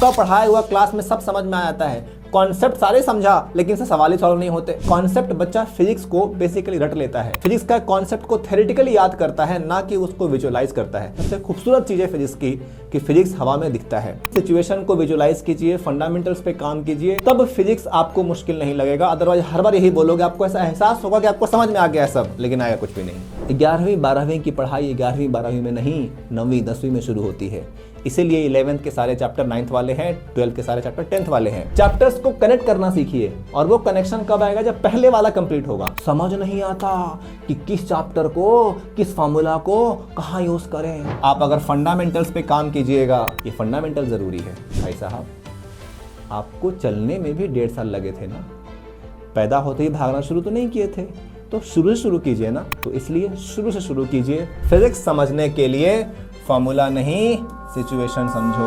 आपका पढ़ाया हुआ क्लास में सब समझ में आ जाता है, कॉन्सेप्ट सारे समझा लेकिन से सवाल ही सॉल्व नहीं होते। कॉन्सेप्ट बच्चा फिजिक्स को बेसिकली रट लेता है, फिजिक्स का कॉन्सेप्ट को थ्योरेटिकली याद करता है, ना कि उसको विजुअलाइज करता है। सबसे खूबसूरत चीज है फिजिक्स की कि फिजिक्स हवा में दिखता है। सिचुएशन को विजुअलाइज कीजिए, फंडामेंटल्स पे काम कीजिए, तब फिजिक्स आपको मुश्किल नहीं लगेगा। अदरवाइज हर बार यही बोलोगे, आपको ऐसा एहसास होगा कि आपको समझ में आ गया सब, लेकिन आया कुछ भी नहीं। 11वीं 12वीं की पढ़ाई 11वीं 12वीं में नहीं, 9वीं 10वीं में शुरू होती है। इसीलिए 11th के सारे चैप्टर 9th वाले हैं, 12th के सारे चैप्टर 10th वाले हैं। चैप्टर्स को कनेक्ट करना सीखिए, और वो कनेक्शन कब आएगा? जब पहले वाला कंप्लीट होगा। समझ नहीं आता कि किस चैप्टर को, किस फॉर्मूला को कहाँ यूज करें। आप अगर फंडामेंटल्स पे काम कीजिएगा, ये फंडामेंटल जरूरी है भाई साहब। आपको चलने में भी 1.5 साल लगे थे ना, पैदा होते ही भागना शुरू तो नहीं किए थे, तो शुरू से शुरू कीजिए ना। तो इसलिए शुरू से शुरू कीजिए। फिजिक्स समझने के लिए फॉर्मूला नहीं, सिचुएशन समझो।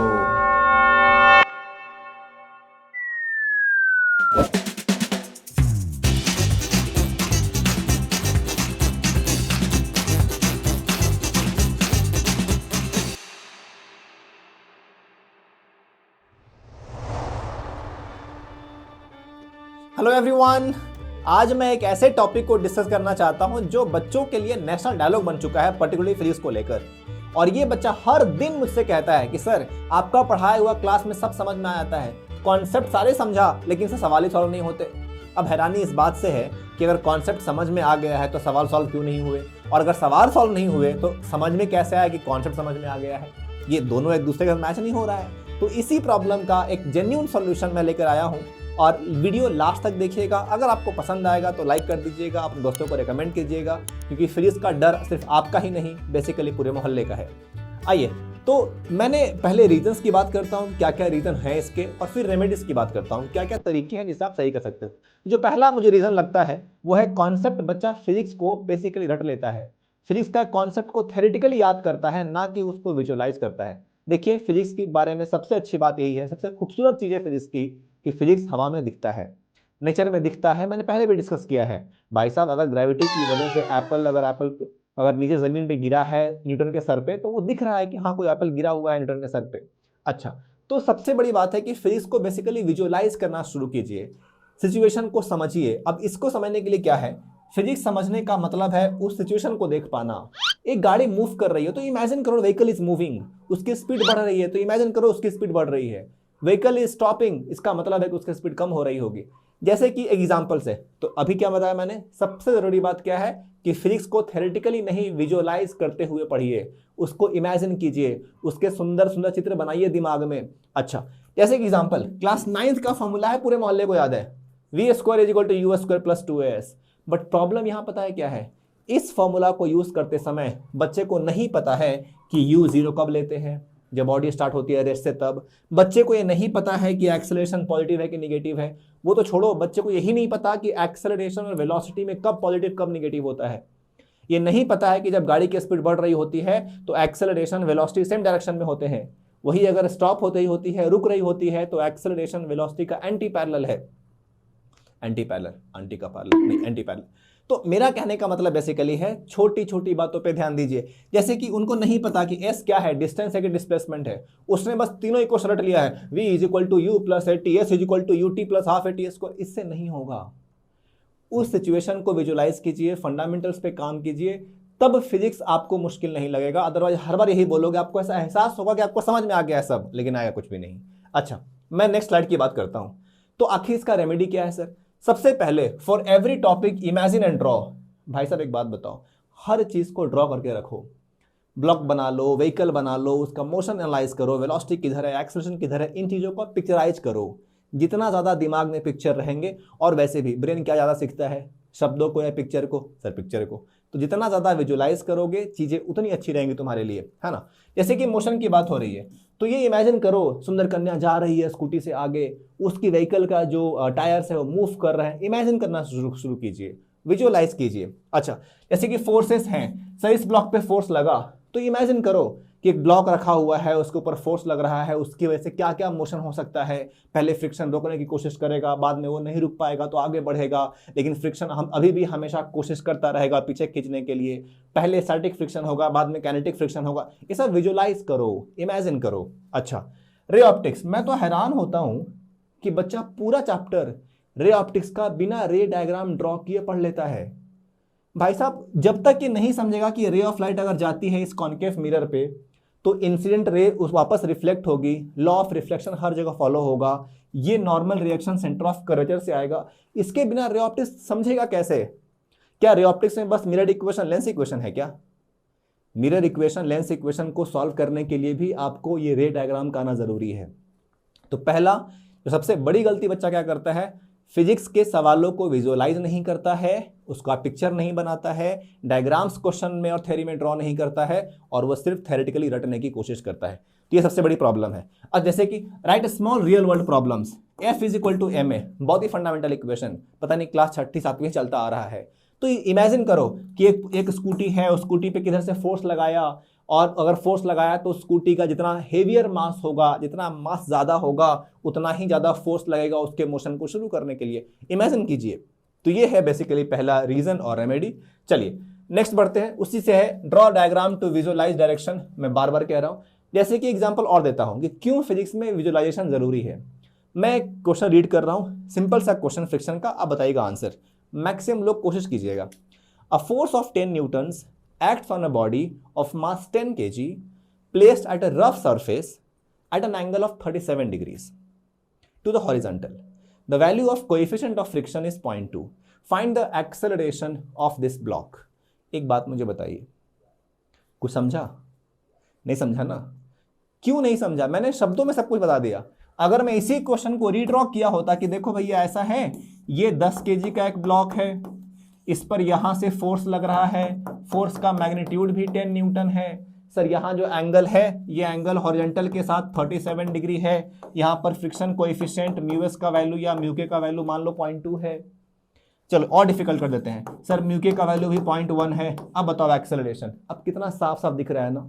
हेलो एवरीवन, आज मैं एक ऐसे टॉपिक को डिस्कस करना चाहता हूं जो बच्चों के लिए नेशनल डायलॉग बन चुका है, पर्टिकुलरली फिजिक्स को लेकर। और ये बच्चा हर दिन मुझसे कहता है कि सर, आपका पढ़ाया हुआ क्लास में सब समझ में आ जाता है, कॉन्सेप्ट सारे समझा लेकिन से सवाल ही सॉल्व नहीं होते। अब हैरानी इस बात से है कि अगर कॉन्सेप्ट समझ में आ गया है तो सवाल सॉल्व क्यों नहीं हुए, और अगर सवाल सॉल्व नहीं हुए तो समझ में कैसे आया कि कॉन्सेप्ट समझ में आ गया है। ये दोनों एक दूसरे के साथ मैच नहीं हो रहा है। तो इसी प्रॉब्लम का एक जेन्युइन सॉल्यूशन मैं लेकर आया हूँ, और वीडियो लास्ट तक देखिएगा। अगर आपको पसंद आएगा तो लाइक कर दीजिएगा, अपने दोस्तों को रेकमेंड कीजिएगा, क्योंकि फिजिक्स का डर सिर्फ आपका ही नहीं, बेसिकली पूरे मोहल्ले का है। आइए, तो मैंने पहले रीजंस की बात करता हूँ, क्या क्या रीजन है इसके, और फिर रेमेडीज की बात करता हूँ, क्या क्या तरीके हैं जिससे आप सही कर सकते हो। जो पहला मुझे रीजन लगता है वो है कॉन्सेप्ट बच्चा फिजिक्स को बेसिकली रट लेता है, फिजिक्स का कॉन्सेप्ट को थ्योरेटिकली याद करता है, ना कि उसको विजुअलाइज करता है। देखिए, फिजिक्स के बारे में सबसे अच्छी बात यही है, सबसे खूबसूरत चीज है फिजिक्स की कि फिजिक्स हवा में दिखता है, नेचर में दिखता है। मैंने पहले भी डिस्कस किया है भाई साहब, अगर ग्रेविटी की वजह से एप्पल अगर नीचे जमीन पे गिरा है न्यूटन के सर पे, तो वो दिख रहा है कि हाँ, कोई एप्पल गिरा हुआ है न्यूटन के सर पे। अच्छा, तो सबसे बड़ी बात है कि फिजिक्स को बेसिकली विजुअलाइज करना शुरू कीजिए, सिचुएशन को समझिए। अब इसको समझने के लिए क्या है, फिजिक्स समझने का मतलब है उस सिचुएशन को देख पाना। एक गाड़ी मूव कर रही है तो इमेजिन करो व्हीकल इज मूविंग, उसकी स्पीड बढ़ रही है तो इमेजिन करो उसकी स्पीड बढ़ रही है। व्हीकल इज स्टॉपिंग, इसका मतलब है कि उसकी स्पीड कम हो रही होगी। जैसे कि एग्जांपल से, तो अभी क्या बताया मैंने, सबसे जरूरी बात क्या है कि फिजिक्स को थ्योरेटिकली नहीं, विजुअलाइज करते हुए पढ़िए, उसको इमेजिन कीजिए, उसके सुंदर सुंदर चित्र बनाइए दिमाग में। अच्छा, जैसे कि एग्जांपल, क्लास 9th का फॉर्मूला है, पूरे मोहल्ले को याद है, v² = u² + 2as। But problem यहां पता है क्या है, इस फॉर्मूला को यूज करते समय बच्चे को नहीं पता है कि u0 कब लेते हैं, जब बॉडी स्टार्ट होती है रेस्ट से तब। बच्चे को ये नहीं पता है कि एक्सेलरेशन पॉजिटिव है कि नेगेटिव है। वो तो छोड़ो, बच्चे को यही नहीं पता कि एक्सेलरेशन और वेलोसिटी में कब पॉजिटिव कब नेगेटिव होता है। ये नहीं पता है कि जब गाड़ी की स्पीड बढ़ रही होती है तो एक्सेलरेशन वेलोसिटी सेम डायरेक्शन में होते हैं, वही अगर स्टॉप होते ही होती है, रुक रही होती है, तो एक्सेलरेशन वेलोसिटी का एंटी पैरेलल है। एंटी पैरेलल, एंटी का पैरेलल नहीं, एंटी पैरेलल। तो मेरा कहने का मतलब बेसिकली है, छोटी छोटी बातों पे ध्यान दीजिए। जैसे कि उनको नहीं पता कि s क्या है, डिस्टेंस है कि डिस्प्लेसमेंट है, उसने बस तीनों इक्वेशन रट लिया है, v = u + at, s = ut + ½ at²। इससे नहीं होगा। उस सिचुएशन को विजुअलाइज कीजिए, फंडामेंटल्स पे काम कीजिए, तब फिजिक्स आपको मुश्किल नहीं लगेगा। अदरवाइज हर बार यही बोलोगे, आपको ऐसा एहसास होगा कि आपको समझ में आ गया है सब, लेकिन आएगा कुछ भी नहीं। अच्छा, मैं नेक्स्ट स्लाइड की बात करता हूं। तो आखिर इसका रेमेडी क्या है सर? सबसे पहले, for every topic imagine and draw. भाई साहब एक बात बताओ, हर चीज को ड्रॉ करके रखो, ब्लॉक बना लो, व्हीकल बना लो, उसका मोशन एनालाइज करो, वेलोसिटी किधर है, एक्सेलरेशन किधर है, इन चीजों को पिक्चराइज करो। जितना ज्यादा दिमाग में पिक्चर रहेंगे, और वैसे भी ब्रेन क्या ज्यादा सीखता है, शब्दों को या पिक्चर को? सर पिक्चर को। तो जितना ज्यादा विजुअलाइज करोगे, चीजें उतनी अच्छी रहेंगी तुम्हारे लिए, है ना। जैसे कि मोशन की बात हो रही है, तो ये इमेजिन करो सुंदर कन्या जा रही है स्कूटी से आगे, उसकी व्हीकल का जो टायर्स है वो मूव कर रहा है। इमेजिन करना शुरू कीजिए, विजुअलाइज कीजिए। अच्छा, जैसे कि फोर्सेस हैं, सर इस ब्लॉक पे फोर्स लगा, तो इमेजिन करो कि एक ब्लॉक रखा हुआ है, उसके ऊपर फोर्स लग रहा है, उसकी वजह से क्या क्या मोशन हो सकता है। पहले फ्रिक्शन रोकने की कोशिश करेगा, बाद में वो नहीं रुक पाएगा तो आगे बढ़ेगा, लेकिन फ्रिक्शन हम अभी भी हमेशा कोशिश करता रहेगा पीछे खींचने के लिए। पहले स्टैटिक फ्रिक्शन होगा, बाद में काइनेटिक फ्रिक्शन होगा। ये सब विजुअलाइज करो, इमेजिन करो। अच्छा, रे ऑप्टिक्स, मैं तो हैरान होता हूं कि बच्चा पूरा चैप्टर रे ऑप्टिक्स का बिना रे डायग्राम ड्रॉ किए पढ़ लेता है। भाई साहब, जब तक ये नहीं समझेगा कि रे ऑफ लाइट अगर जाती है इस कॉन्केव मिरर पे तो इंसिडेंट रे उस वापस रिफ्लेक्ट होगी, लॉ ऑफ रिफ्लेक्शन हर जगह फॉलो होगा, ये normal reaction centre of curvature से आएगा, इसके बिना रे ऑप्टिक्स समझेगा कैसे? क्या रे ऑप्टिक्स में बस मिरर इक्वेशन लेंस इक्वेशन है क्या? मिरर इक्वेशन लेंस इक्वेशन को सॉल्व करने के लिए भी आपको ये रे डायग्राम का आना जरूरी है। तो पहला जो सबसे बड़ी गलती बच्चा क्या करता है, फिजिक्स के सवालों को विजुअलाइज नहीं करता है, उसका पिक्चर नहीं बनाता है, डायग्राम्स क्वेश्चन में और थ्योरी में ड्रॉ नहीं करता है, और वह सिर्फ थ्योरेटिकली रटने की कोशिश करता है। तो ये सबसे बड़ी प्रॉब्लम है। अब जैसे कि write small real world problems, F is to ma, बहुत ही फंडामेंटल इक्वेशन, पता नहीं क्लास 6वीं 7वीं चलता आ रहा है। तो इमेजिन करो कि एक स्कूटी है, उस स्कूटी पे किधर से फोर्स लगाया, और अगर फोर्स लगाया तो स्कूटी का जितना हेवियर मास होगा, जितना मास ज़्यादा होगा, उतना ही ज़्यादा फोर्स लगेगा उसके मोशन को शुरू करने के लिए। इमेजिन कीजिए। तो ये है बेसिकली पहला रीजन और रेमेडी। चलिए नेक्स्ट बढ़ते हैं, उसी से है draw diagram to visualize direction. मैं बार बार कह रहा हूँ, जैसे कि एग्जाम्पल और देता हूँ कि क्यों फिजिक्स में विजुअलाइजेशन जरूरी है। मैं क्वेश्चन रीड कर रहा हूँ, सिंपल सा क्वेश्चन फ्रिक्शन का, आप बताइएगा आंसर। मैक्सिमम लोग कोशिश कीजिएगा। A force of 10 Newton's acts on a body of mass 10 kg placed at a rough surface at an angle of 37 degrees to the horizontal. The value of coefficient of friction is 0.2. Find the acceleration of this block. एक बात मुझे बताइए, कुछ समझा? नहीं समझा ना? क्यों नहीं समझा? मैंने शब्दों में सब कुछ बता दिया। अगर मैं इसी क्वेश्चन को रीड्रॉ किया होता कि देखो भैया ऐसा है, ये 10 kg का एक ब्लॉक है, इस पर यहां से फोर्स लग रहा है, फोर्स का मैग्नीट्यूड भी 10 न्यूटन है, सर यहां जो एंगल है ये एंगल हॉरिजॉन्टल के साथ 37 डिग्री है, यहां पर फ्रिक्शन कोएफिशिएंट म्यू एस का वैल्यू या म्यू के का वैल्यू मान लो 0.2 है। चलो और डिफिकल्ट कर देते हैं, सर म्यू के का वैल्यू भी 0.1 है। अब बताओ एक्सेलरेशन। अब कितना साफ साफ दिख रहा है ना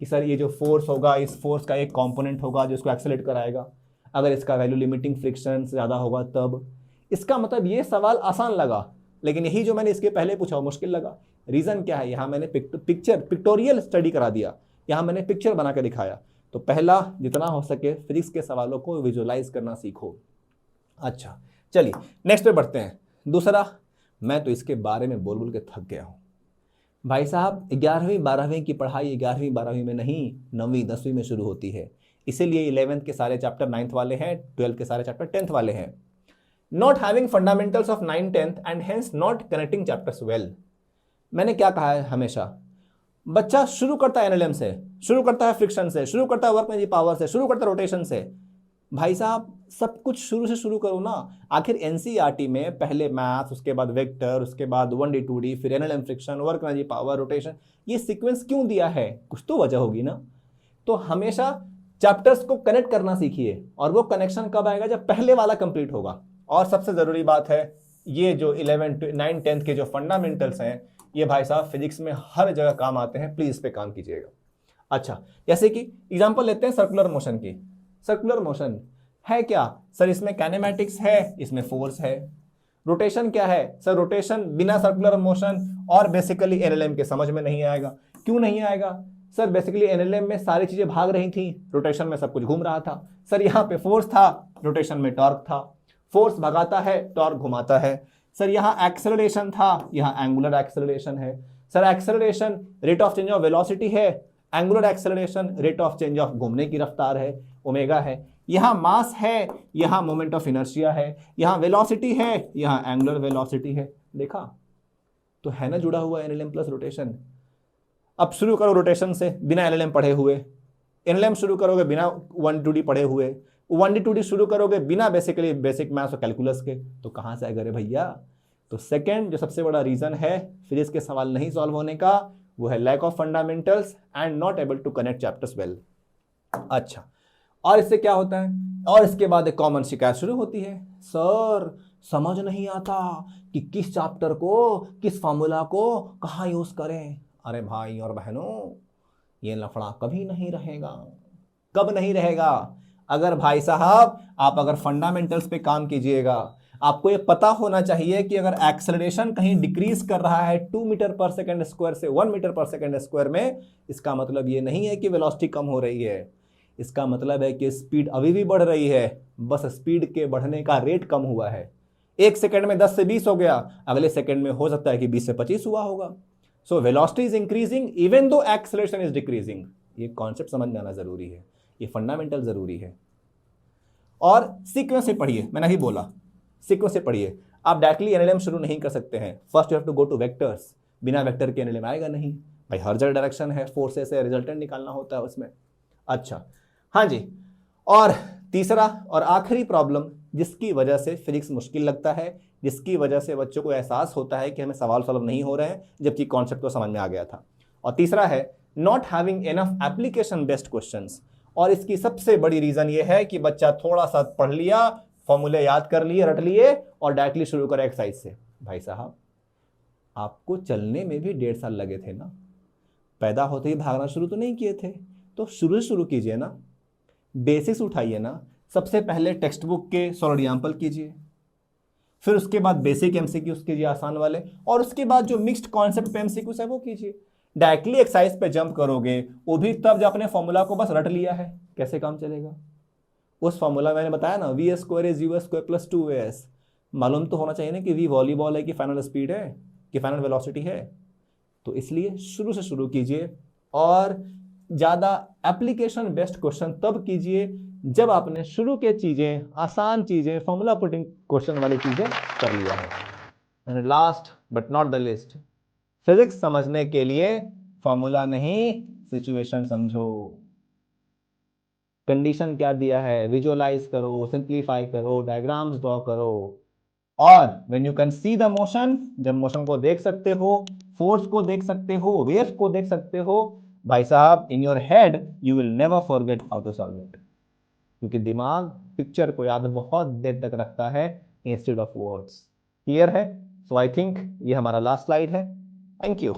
कि सर ये जो फोर्स होगा, इस फोर्स का एक कॉम्पोनेंट होगा जो इसको एक्सेलरेट कराएगा, अगर इसका वैल्यू लिमिटिंग फ्रिक्शन से ज़्यादा होगा तब। इसका मतलब ये सवाल आसान लगा, लेकिन यही जो मैंने इसके पहले पूछा वो मुश्किल लगा। रीज़न क्या है? यहाँ मैंने पिक्टोरियल स्टडी करा दिया, यहाँ मैंने पिक्चर बना के दिखाया। तो पहला, जितना हो सके फिजिक्स के सवालों को विजुअलाइज करना सीखो। अच्छा चलिए नेक्स्ट पे बढ़ते हैं। दूसरा, मैं तो इसके बारे में बोल बोल के थक गया हूँ भाई साहब। 11वीं 12वीं की पढ़ाई 11वीं 12वीं में नहीं, 9वीं 10वीं में शुरू होती है। इसीलिए 11th के सारे चैप्टर 9th वाले हैं, 12th के सारे चैप्टर 10th वाले हैं। Not having fundamentals of 9, 10th and hence not connecting chapters well. मैंने क्या कहा है हमेशा, बच्चा शुरू करता है एनएलएम से, शुरू करता है फ्रिक्शन से, शुरू करता है वर्क एनर्जी पावर से, शुरू करता है रोटेशन से। भाई साहब सब कुछ शुरू से शुरू करो ना। आखिर एनसीईआरटी में पहले मैथ्स, उसके बाद वेक्टर, उसके बाद 1D 2D, फिर NLM friction, work energy power, rotation, ये सीक्वेंस क्यों दिया है? कुछ तो वजह होगी ना। तो हमेशा चैप्टर्स को कनेक्ट करना सीखिए, और वो कनेक्शन कब आएगा? जब पहले वाला कंप्लीट होगा। और सबसे ज़रूरी बात है, ये जो 11, 9, 10th के जो फंडामेंटल्स हैं, ये भाई साहब फिजिक्स में हर जगह काम आते हैं, प्लीज़ इस पे काम कीजिएगा। अच्छा, जैसे कि एग्जांपल लेते हैं सर्कुलर मोशन की। सर्कुलर मोशन है क्या? सर इसमें काइनेमैटिक्स है, इसमें फोर्स है। रोटेशन क्या है? सर रोटेशन बिना सर्कुलर मोशन और बेसिकली एनएलएम के समझ में नहीं आएगा। क्यों नहीं आएगा? सर बेसिकली एनएलएम में सारी चीज़ें भाग रही थी, रोटेशन में सब कुछ घूम रहा था। सर यहाँ पे फोर्स था, रोटेशन में टॉर्क था। फोर्स भगाता है, टॉर्क घुमाता है। सर यहाँ एक्सेलरेशन था, यहाँ एंगुलर एक्सेलरेशन है। Sir acceleration rate of change of velocity है, angular acceleration rate of change of घूमने की रफ्तार है, ओमेगा है। यहाँ मास है, यहाँ मोमेंट ऑफ इनर्शिया है, यहाँ वेलोसिटी है, यहाँ एंगुलर वेलोसिटी है। देखा तो है ना जुड़ा हुआ एनएलएम प्लस रोटेशन। अब शुरू करो रोटेशन से बिना एनएलएम पढ़े हुए, एनएलएम शुरू करोगे बिना 1D 2D पढ़े हुए, 1D 2D शुरू करोगे बिना बेसिकली बेसिक मैथ्स और कैलकुलस के, तो कहाँ से आएगा रे भैया? तो सेकंड जो सबसे बड़ा रीजन है फिजिक्स के सवाल नहीं सॉल्व होने का, वो है lack of fundamentals and not able to connect chapters well. अच्छा, और इससे क्या होता है? और इसके बाद एक कॉमन शिकायत शुरू होती है, सर समझ नहीं आता कि किस चैप्टर को, किस फॉर्मूला को कहाँ यूज करें। अरे भाई और बहनों, ये लफड़ा कभी नहीं रहेगा। कब नहीं रहेगा? अगर भाई साहब आप अगर फंडामेंटल्स पे काम कीजिएगा। आपको ये पता होना चाहिए कि अगर एक्सेलरेशन कहीं डिक्रीज कर रहा है 2 मीटर पर सेकेंड स्क्वायर से 1 मीटर पर सेकेंड स्क्वायर में, इसका मतलब ये नहीं है कि वेलोसिटी कम हो रही है। इसका मतलब है कि स्पीड अभी भी बढ़ रही है, बस स्पीड के बढ़ने का रेट कम हुआ है। एक सेकंड में 10 से 20 हो गया, अगले सेकंड में हो सकता है कि 20 से 25 हुआ होगा। So velocity is increasing even though acceleration is decreasing. ये कॉन्सेप्ट समझ में आना जरूरी है, ये फंडामेंटल जरूरी है। और सीक्वेंस से पढ़िए, मैंने अभी बोला सीक्वेंस से पढ़िए। आप डायरेक्टली एनएलएम शुरू नहीं कर सकते हैं, first you have to go to vectors. बिना वेक्टर के एनएलएम आएगा नहीं भाई, हर जगह डायरेक्शन है, फोर्सेस है, रिजल्टेंट निकालना होता है उसमें। अच्छा, हाँ जी। और तीसरा और आखिरी प्रॉब्लम जिसकी वजह से फिजिक्स मुश्किल लगता है, जिसकी वजह से बच्चों को एहसास होता है कि हमें सवाल सॉल्व नहीं हो रहे हैं, जबकि कॉन्सेप्ट तो समझ में आ गया था। और तीसरा है not having enough application based questions. और इसकी सबसे बड़ी रीजन ये है कि बच्चा थोड़ा सा पढ़ लिया, फॉर्मूले याद कर लिए, रट लिए और डायरेक्टली शुरू करें एक्सरसाइज से। भाई साहब, आपको चलने में भी 1.5 साल लगे थे ना, पैदा होते ही भागना शुरू तो नहीं किए थे, तो शुरू कीजिए ना, बेसिक्स उठाइए ना। सबसे पहले टेक्स्ट बुक के सॉलिड एग्जाम्पल कीजिए, फिर उसके बाद बेसिक एमसीक्यूज कीजिए आसान वाले, और उसके बाद जो मिक्स्ड कॉन्सेप्ट पे एमसीक्यूज है वो कीजिए। डायरेक्टली एक्सरसाइज पे जंप करोगे वो भी तब जब आपने फॉर्मूला को बस रट लिया है, कैसे काम चलेगा। उस फॉर्मूला मैंने बताया ना, v square is u square plus 2as। मालूम तो होना चाहिए ना कि वी वॉलीबॉल है कि फाइनल स्पीड है कि फाइनल वेलोसिटी है। तो इसलिए शुरू से शुरू कीजिए, और ज़्यादा एप्लीकेशन बेस्ड क्वेश्चन तब कीजिए जब आपने शुरू के चीज़ें, आसान चीज़ें, फॉर्मूला पुटिंग क्वेश्चन वाली चीज़ें कर लिया है। And last but not the list, physics समझने के लिए फॉर्मूला नहीं, सिचुएशन समझो। कंडीशन क्या दिया है, विजुअलाइज करो, सिंप्लीफाई करो, डायग्राम्स ड्रॉ करो। और when you can see the motion, जब मोशन को देख सकते हो, फोर्स को देख सकते हो, वेव्स को देख सकते हो, भाई साहब in your head you will never forget how to solve it. क्योंकि दिमाग पिक्चर को याद बहुत देर तक रखता है इंस्टेड ऑफ वर्ड्स। क्लियर है? सो आई थिंक ये हमारा लास्ट स्लाइड है। Thank you.